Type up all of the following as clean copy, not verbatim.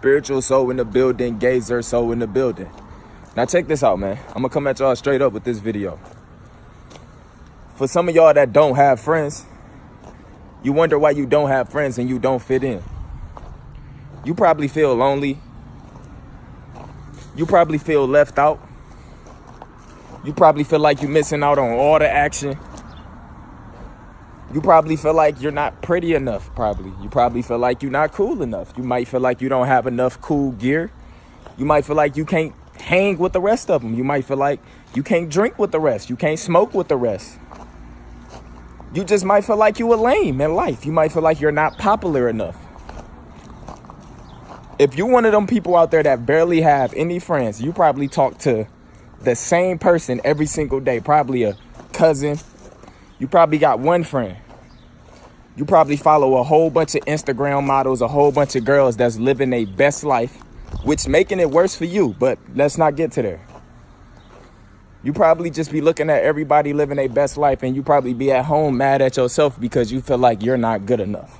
Spiritual soul in the building, gazer soul in the building. Now check this out, man. I'm gonna come at y'all straight up with this video. For some of y'all that don't have friends, you wonder why you don't have friends and you don't fit in. You probably feel lonely. You probably feel left out. You probably feel like you're missing out on all the action. You probably feel like you're not pretty enough, probably. You probably feel like you're not cool enough. You might feel like you don't have enough cool gear. You might feel like you can't hang with the rest of them. You might feel like you can't drink with the rest. You can't smoke with the rest. You just might feel like you a lame in life. You might feel like you're not popular enough. If you're one of them people out there that barely have any friends, you probably talk to the same person every single day, probably a cousin. You probably got one friend. You probably follow a whole bunch of Instagram models, a whole bunch of girls that's living their best life, which making it worse for you, but let's not get to there. You probably just be looking at everybody living their best life and you probably be at home mad at yourself because you feel like you're not good enough,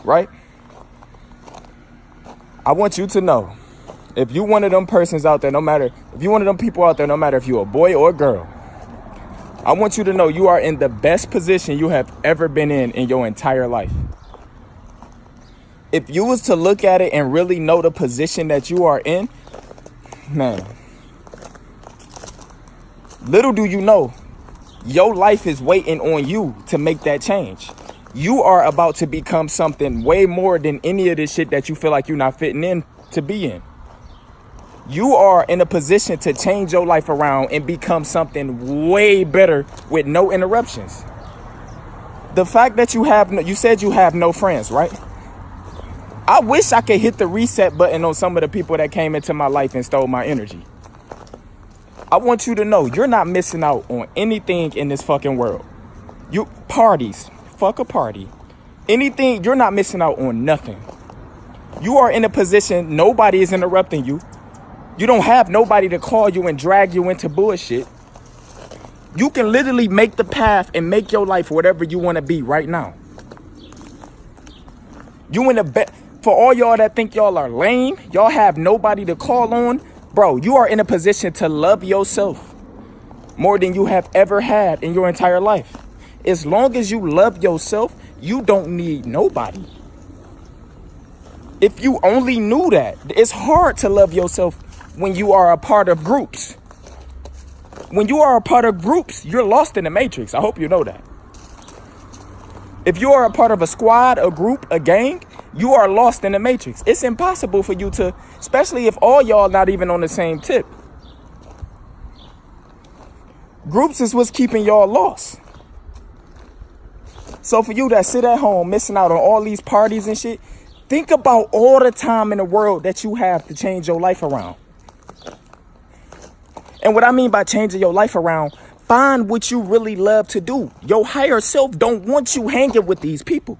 right? I want you to know, if you one of them persons out there, if you one of them people out there, no matter if you're a boy or a girl, I want you to know you are in the best position you have ever been in your entire life. If you was to look at it and really know the position that you are in, man, little do you know, your life is waiting on you to make that change. You are about to become something way more than any of this shit that you feel like you're not fitting in to be in. You are in a position to change your life around and become something way better with no interruptions. The fact that you said you have no friends, right? I wish I could hit the reset button on some of the people that came into my life and stole my energy. I want you to know you're not missing out on anything in this fucking world. Parties, fuck a party. Anything, you're not missing out on nothing. You are in a position, nobody is interrupting you. You don't have nobody to call you and drag you into bullshit. You can literally make the path and make your life whatever you want to be right now. You in the best. For all y'all that think y'all are lame, y'all have nobody to call on, bro, you are in a position to love yourself more than you have ever had in your entire life. As long as you love yourself, you don't need nobody. If you only knew that, it's hard to love yourself when you are a part of groups. When you are a part of groups, you're lost in the matrix. I hope you know that. If you are a part of a squad, a group, a gang, you are lost in the matrix. It's impossible for you to, especially if all y'all not even on the same tip. Groups is what's keeping y'all lost. So for you that sit at home missing out on all these parties and shit, think about all the time in the world that you have to change your life around. And what I mean by changing your life around, find what you really love to do. Your higher self don't want you hanging with these people.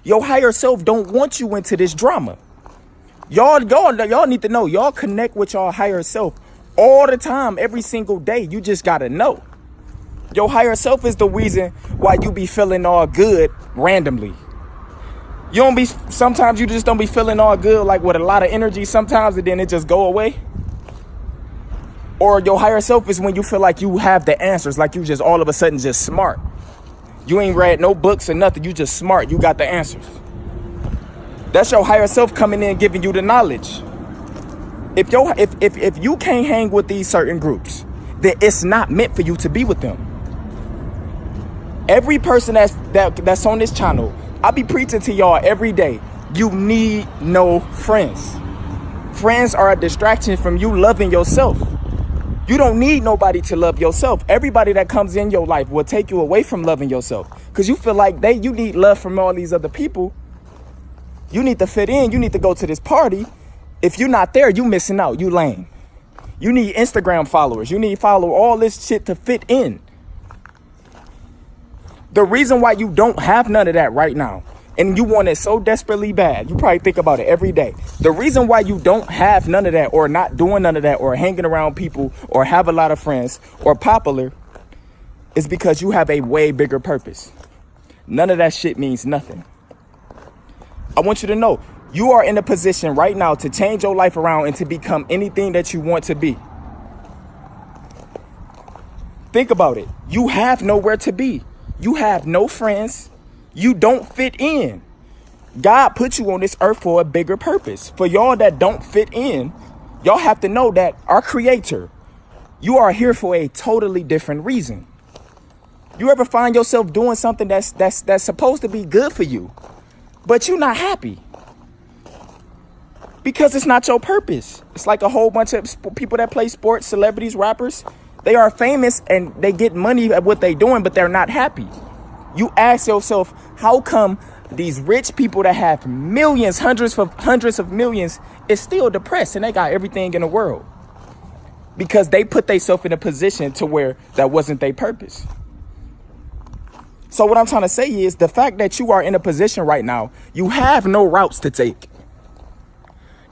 Your higher self don't want you into this drama. Y'all need to know, y'all connect with your higher self all the time, every single day. You just gotta know. Your higher self is the reason why you be feeling all good randomly. Sometimes you just don't be feeling all good, like with a lot of energy sometimes, and then it just go away. Or your higher self is when you feel like you have the answers, like you just all of a sudden just smart. You ain't read no books or nothing. You just smart. You got the answers. That's your higher self coming in, giving you the knowledge. If you can't hang with these certain groups, then it's not meant for you to be with them. Every person that's on this channel, I be preaching to y'all every day. You need no friends. Friends are a distraction from you loving yourself. You don't need nobody to love yourself. Everybody that comes in your life will take you away from loving yourself because you feel like you need love from all these other people. You need to fit in. You need to go to this party. If you're not there, you missing out. You lame. You need Instagram followers. You need to follow all this shit to fit in. The reason why you don't have none of that right now, and you want it so desperately bad, you probably think about it every day. The reason why you don't have none of that, or not doing none of that, or hanging around people, or have a lot of friends, or popular, is because you have a way bigger purpose. None of that shit means nothing. I want you to know, You are in a position right now to change your life around and to become anything that you want to be. Think about it. You have nowhere to be. You have no friends. You don't fit in. God put you on this earth for a bigger purpose. For y'all that don't fit in, y'all have to know that our Creator, you are here for a totally different reason. You ever find yourself doing something that's supposed to be good for you, but you're not happy? Because it's not your purpose. It's like a whole bunch of people that play sports, celebrities, rappers. They are famous and they get money at what they're doing, but they're not happy. You ask yourself, how come these rich people that have millions, hundreds of millions is still depressed and they got everything in the world? Because they put themselves in a position to where that wasn't their purpose. So what I'm trying to say is the fact that you are in a position right now, you have no routes to take.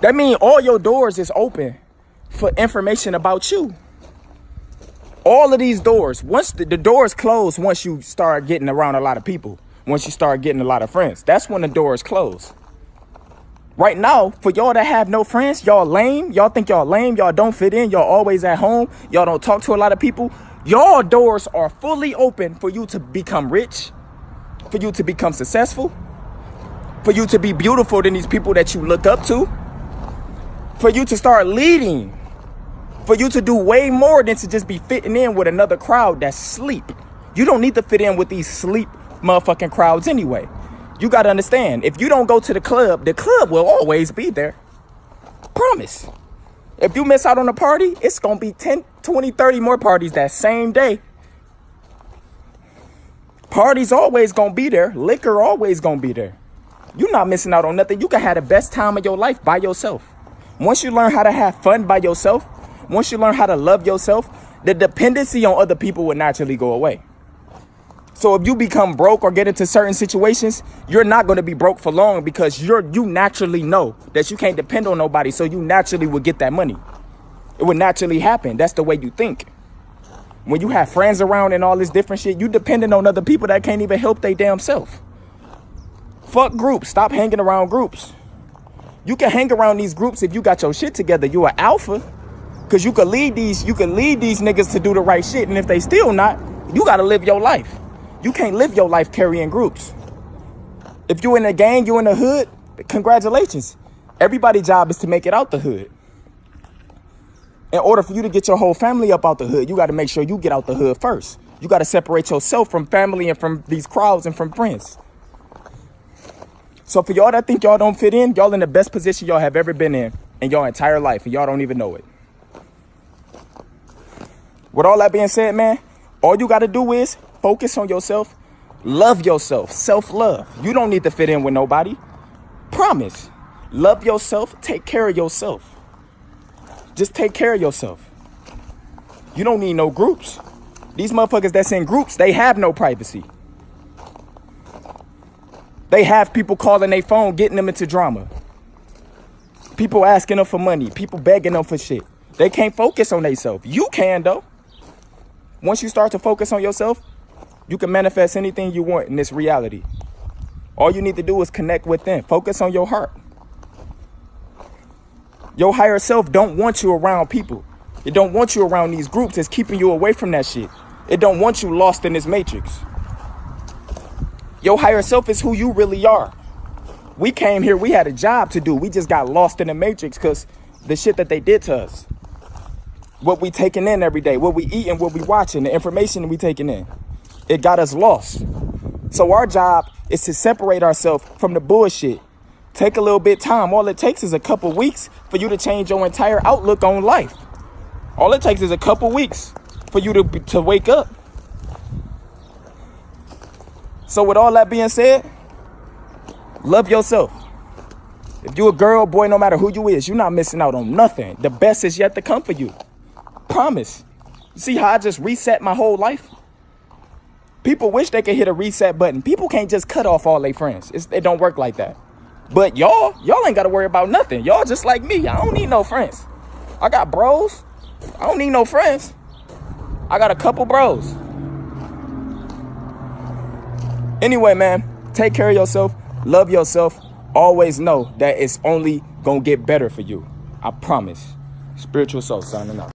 That means all your doors is open for information about you. All of these doors, once the doors close, once you start getting around a lot of people, once you start getting a lot of friends, that's when the doors close. Right now, for y'all that have no friends, y'all lame. Y'all think y'all lame. Y'all don't fit in. Y'all always at home. Y'all don't talk to a lot of people. Y'all doors are fully open for you to become rich, for you to become successful, for you to be beautiful than these people that you look up to, for you to start leading, for you to do way more than to just be fitting in with another crowd that's sleep. You don't need to fit in with these sleep motherfucking crowds anyway. You got to understand, if you don't go to the club will always be there. Promise. If you miss out on a party, it's going to be 10, 20, 30 more parties that same day. Parties always going to be there. Liquor always going to be there. You're not missing out on nothing. You can have the best time of your life by yourself. Once you learn how to have fun by yourself, once you learn how to love yourself, the dependency on other people will naturally go away. So if you become broke or get into certain situations, you're not going to be broke for long because you naturally know that you can't depend on nobody. So you naturally will get that money. It would naturally happen. That's the way you think. When you have friends around and all this different shit, you dependent on other people that can't even help their damn self. Fuck groups. Stop hanging around groups. You can hang around these groups if you got your shit together. You an alpha. Because you can lead these niggas to do the right shit. And if they still not, you got to live your life. You can't live your life carrying groups. If you in a gang, you in the hood, congratulations. Everybody's job is to make it out the hood. In order for you to get your whole family up out the hood, you got to make sure you get out the hood first. You got to separate yourself from family and from these crowds and from friends. So for y'all that think y'all don't fit in, y'all in the best position y'all have ever been in your entire life, and y'all don't even know it. With all that being said, man, all you got to do is focus on yourself, love yourself, self-love. You don't need to fit in with nobody. Promise. Love yourself, take care of yourself. Just take care of yourself. You don't need no groups. These motherfuckers that's in groups, they have no privacy. They have people calling their phone, getting them into drama. People asking them for money, people begging them for shit. They can't focus on themselves. You can, though. Once you start to focus on yourself, you can manifest anything you want in this reality. All you need to do is connect within. Focus on your heart. Your higher self don't want you around people. It don't want you around these groups. It's keeping you away from that shit. It don't want you lost in this matrix. Your higher self is who you really are. We came here, we had a job to do. We just got lost in the matrix because the shit that they did to us. What we taking in every day, what we eating, what we watching, the information we taking in. It got us lost. So our job is to separate ourselves from the bullshit. Take a little bit of time. All it takes is a couple weeks for you to change your entire outlook on life. All it takes is a couple weeks for you to wake up. So with all that being said, love yourself. If you a girl, boy, no matter who you is, you're not missing out on nothing. The best is yet to come for you. Promise. You see how I just reset my whole life? People wish they could hit a reset button. People can't just cut off all their friends. It don't work like that. But y'all ain't got to worry about nothing. Y'all just like me. I don't need no friends. I got bros. I don't need no friends. I got a couple bros. Anyway, man, take care of yourself. Love yourself. always know that it's only gonna get better for you. I promise. Spiritual Soul signing out.